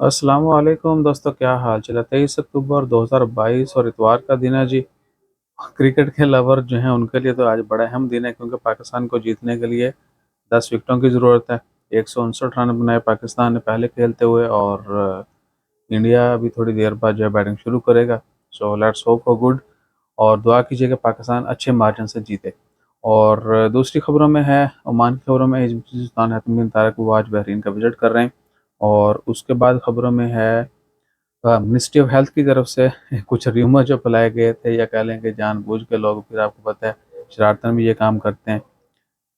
अस्सलाम वालेकुम दोस्तों, क्या हाल चाल है। 23 अक्टूबर 2022 और इतवार का दिन है जी। क्रिकेट के लवर जो हैं उनके लिए तो आज बड़ा अहम दिन है, क्योंकि पाकिस्तान को जीतने के लिए 10 विकेटों की ज़रूरत है। 159 रन बनाए पाकिस्तान ने पहले खेलते हुए, और इंडिया अभी थोड़ी देर बाद जो है बैटिंग शुरू करेगा। So let's hope for good, और दुआ कीजिए कि पाकिस्तान अच्छे मार्जिन से जीते। और दूसरी खबरों में है, ओमान की खबरों में इजमाल सुल्तान हैतमी बिन तारिक वो आज बहरीन का विजिट कर रहे हैं। और उसके बाद खबरों में है, मिनिस्ट्री ऑफ हेल्थ की तरफ से कुछ र्यूमर जो फैलाए गए थे, या कह लें कि जानबूझ के लोग, फिर आपको पता है शरारतन भी ये काम करते हैं।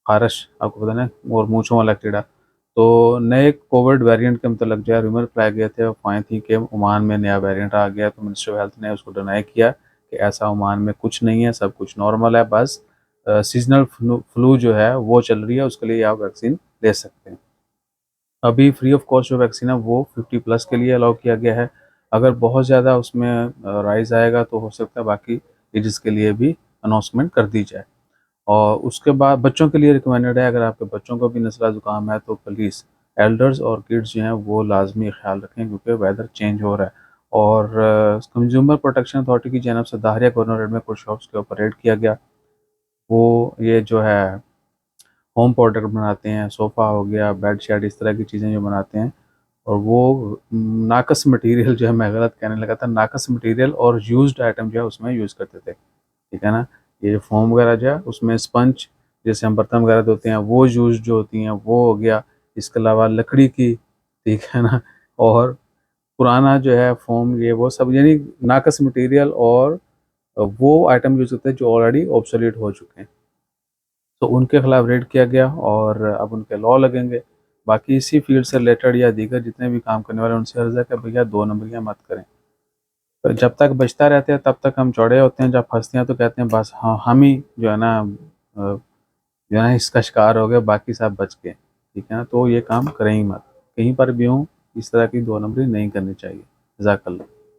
खारिश आपको पता ना, और मूंछों वाला कीड़ा। तो नए कोविड वेरिएंट के मतलब जो है र्यूमर फैलाए गए थे, अफवाहें थी कि ओमान में नया वेरिएंट आ गया। तो मिनिस्ट्री ऑफ हेल्थ ने उसको डिनाई किया कि ऐसा ओमान में कुछ नहीं है, सब कुछ नॉर्मल है। बस सीजनल फ्लू जो है वो चल रही है, उसके लिए आप वैक्सीन ले सकते हैं। अभी फ्री ऑफ कॉस्ट जो वैक्सीन है वो 50+ के लिए अलाउ किया गया है। अगर बहुत ज़्यादा उसमें राइज आएगा तो हो सकता है बाकी एजेस के लिए भी अनाउंसमेंट कर दी जाए। और उसके बाद बच्चों के लिए रिकमेंडेड है, अगर आपके बच्चों को भी नज़ला ज़ुकाम है तो प्लीज़ एल्डर्स और किड्स जो हैं वो लाजमी ख्याल रखें, क्योंकि वेदर चेंज हो रहा है। और कंज्यूमर प्रोटेक्शन अथॉरिटी की जानब से दाहरिया गवर्नरेट में कुछ शॉप्स के ऊपर रेड किया गया। वो ये जो है होम प्रोडक्ट बनाते हैं, सोफ़ा हो गया, बेड शीट, इस तरह की चीज़ें जो बनाते हैं। और वो नाकस मटेरियल जो है, मैं गलत कहने लगा था, नाकस मटेरियल और यूज्ड आइटम जो है उसमें यूज़ करते थे, ठीक है ना। ये जो फोम वगैरह जो है उसमें स्पंज, जैसे हम बर्तन वगैरह धोते हैं, वो यूज जो होती हैं वो हो गया। इसके अलावा लकड़ी की, ठीक है ना। और पुराना जो है फोम, ये वो सब, यानी नाकस मटेरियल, और वो आइटम यूज़ होते हैं जो ऑलरेडी ऑब्सोलीट हो चुके हैं। तो उनके खिलाफ रेड किया गया, और अब उनके लॉ लगेंगे। बाकी इसी फील्ड से रिलेटेड या दीगर जितने भी काम करने वाले हैं, उनसे अर्ज़ है कि भैया दो नंबरियाँ मत करें। तो जब तक बचता रहते हैं तब तक हम चौड़े होते हैं, जब फंसते हैं तो कहते हैं बस हाँ हम ही जो है ना, जो है ना इसका शिकार हो गए, बाकी सब बच गए, ठीक है ना। तो ये काम करें ही मत, कहीं पर भी हों, इस तरह की दो नंबरी नहीं करनी चाहिए। जज़ाकल्लाह।